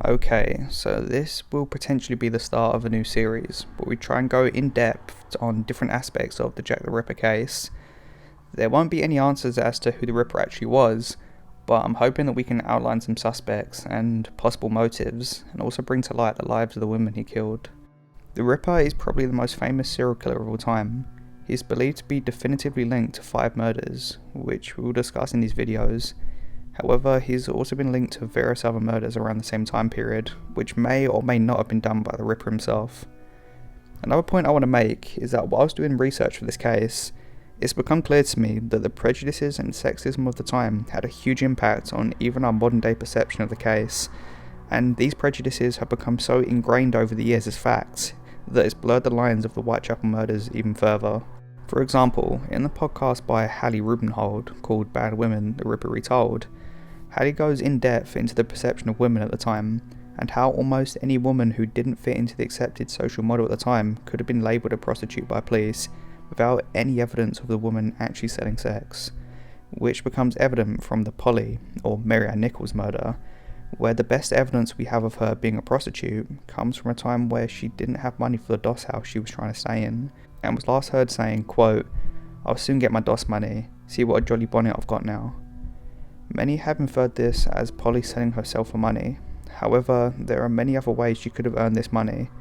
Okay, so this will potentially be the start of a new series, but we try and go in depth on different aspects of the Jack the Ripper case. There won't be any answers as to who the Ripper actually was, but I'm hoping that we can outline some suspects and possible motives, and also bring to light the lives of the women he killed. The Ripper is probably the most famous serial killer of all time. He is believed to be definitively linked to 5 murders, which we will discuss in these videos. However, he's also been linked to various other murders around the same time period, which may or may not have been done by the Ripper himself. Another point I want to make is that whilst doing research for this case, it's become clear to me that the prejudices and sexism of the time had a huge impact on even our modern day perception of the case, and these prejudices have become so ingrained over the years as facts that it's blurred the lines of the Whitechapel murders even further. For example, in the podcast by Hallie Rubenhold called Bad Women, The Ripper Retold, Hallie goes in depth into the perception of women at the time, and how almost any woman who didn't fit into the accepted social model at the time could have been labelled a prostitute by police without any evidence of the woman actually selling sex, which becomes evident from the Polly, or Mary Ann Nichols murder, where the best evidence we have of her being a prostitute comes from a time where she didn't have money for the DOS house she was trying to stay in, and was last heard saying, quote, "I'll soon get my DOS money, see what a jolly bonnet I've got now." Many have inferred this as Polly selling herself for money. However, there are many other ways she could have earned this money.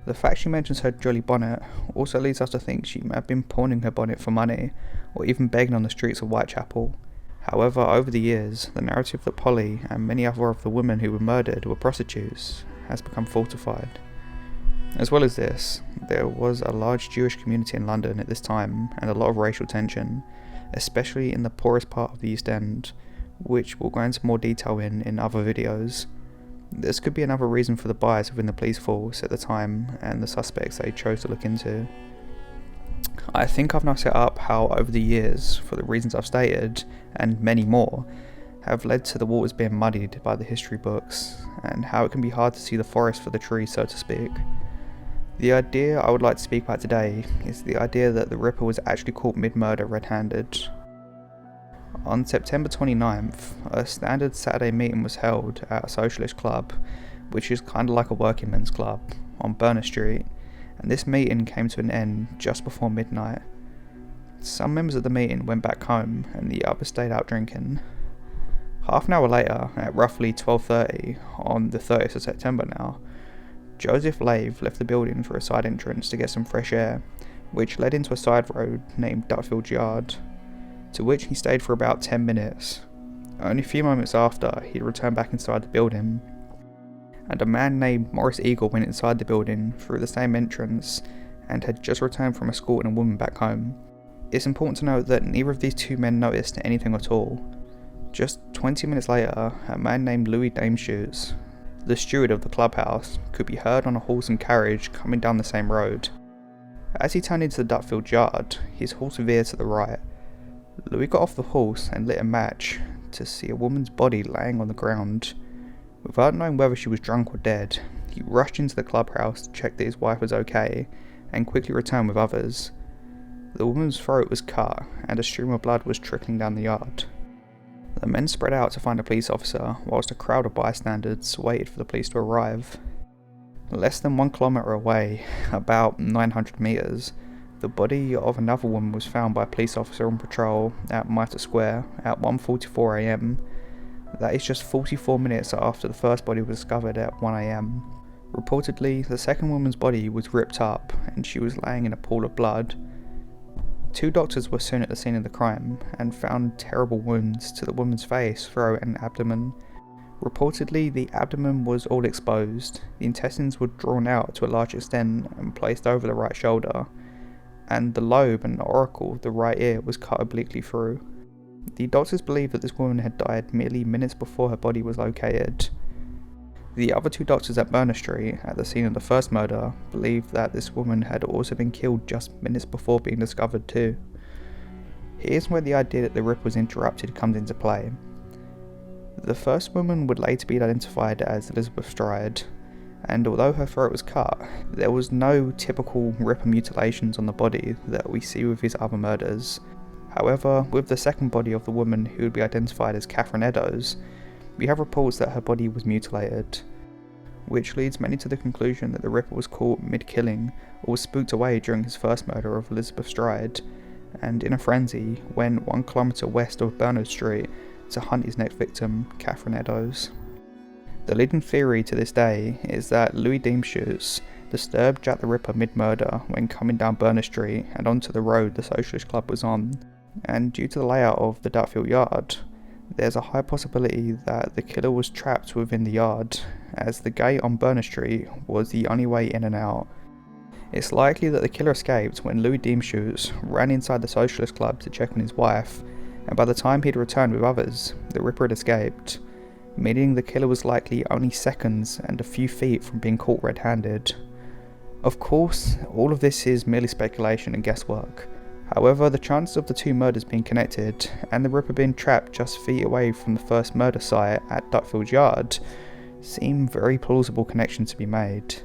The fact she mentions her jolly bonnet also leads us to think she may have been pawning her bonnet for money, or even begging on the streets of Whitechapel. However, over the years, the narrative that Polly and many other of the women who were murdered were prostitutes has become fortified. As well as this, there was a large Jewish community in London at this time and a lot of racial tension, especially in the poorest part of the East End, which we'll go into more detail in other videos. This could be another reason for the bias within the police force at the time and the suspects they chose to look into. I think I've now set up how over the years, for the reasons I've stated, and many more, have led to the waters being muddied by the history books, and how it can be hard to see the forest for the trees, so to speak. The idea I would like to speak about today is the idea that the Ripper was actually caught mid-murder red-handed. On September 29th, a standard Saturday meeting was held at a socialist club, which is kind of like a working men's club, on Burner Street, and this meeting came to an end just before midnight. Some members of the meeting went back home and the others stayed out drinking. Half an hour later, at roughly 12:30, on the 30th of September now, Joseph Lave left the building for a side entrance to get some fresh air, which led into a side road named Dutfield Yard, to which he stayed for about 10 minutes. Only a few moments after, he returned back inside the building, and a man named Maurice Eagle went inside the building through the same entrance and had just returned from escorting a woman back home. It's important to note that neither of these two men noticed anything at all. Just 20 minutes later, a man named Louis Dameshoots, the steward of the clubhouse, could be heard on a horse and carriage coming down the same road. As he turned into the Dutfield Yard, his horse veered to the right. Louis got off the horse and lit a match to see a woman's body laying on the ground. Without knowing whether she was drunk or dead, he rushed into the clubhouse to check that his wife was okay, and quickly returned with others. The woman's throat was cut, and a stream of blood was trickling down the yard. The men spread out to find a police officer, whilst a crowd of bystanders waited for the police to arrive. Less than 1 kilometre away, about 900 metres, the body of another woman was found by a police officer on patrol at Mitre Square at 1:44 am. That is just 44 minutes after the first body was discovered at 1 am. Reportedly, the second woman's body was ripped up and she was laying in a pool of blood. 2 doctors were soon at the scene of the crime and found terrible wounds to the woman's face, throat and abdomen. Reportedly, the abdomen was all exposed, the intestines were drawn out to a large extent and placed over the right shoulder, and the lobe and auricle of the right ear was cut obliquely through. The doctors believed that this woman had died merely minutes before her body was located. The other 2 doctors at Burner Street, at the scene of the first murder, believed that this woman had also been killed just minutes before being discovered too. Here's where the idea that the Ripper was interrupted comes into play. The first woman would later be identified as Elizabeth Stride, and although her throat was cut, there was no typical Ripper mutilations on the body that we see with his other murders. However, with the second body of the woman who would be identified as Catherine Endows, we have reports that her body was mutilated. which leads many to the conclusion that the Ripper was caught mid-killing or was spooked away during his first murder of Elizabeth Stride, and in a frenzy went 1 kilometre west of Bernard Street to hunt his next victim, Catherine Eddowes. The leading theory to this day is that Louis Deemschutz disturbed Jack the Ripper mid-murder when coming down Bernard Street and onto the road the Socialist Club was on, and due to the layout of the Dutfield yard, there's a high possibility that the killer was trapped within the yard, as the gate on Bernard Street was the only way in and out. It's likely that the killer escaped when Louis Deemschutz ran inside the Socialist Club to check on his wife, and by the time he'd returned with others, the Ripper had escaped, meaning the killer was likely only seconds and a few feet from being caught red-handed. Of course, all of this is merely speculation and guesswork. However, the chances of the two murders being connected, and the Ripper being trapped just feet away from the first murder site at Dutfield Yard, seem very plausible connections to be made.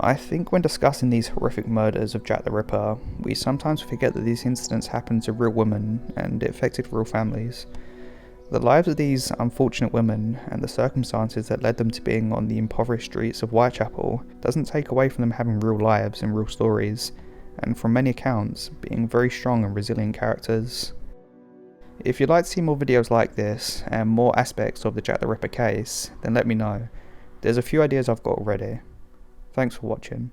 I think when discussing these horrific murders of Jack the Ripper, we sometimes forget that these incidents happened to real women, and it affected real families. The lives of these unfortunate women, and the circumstances that led them to being on the impoverished streets of Whitechapel, doesn't take away from them having real lives and real stories, and from many accounts, being very strong and resilient characters. If you'd like to see more videos like this, and more aspects of the Jack the Ripper case, then let me know. There's a few ideas I've got already. Thanks for watching.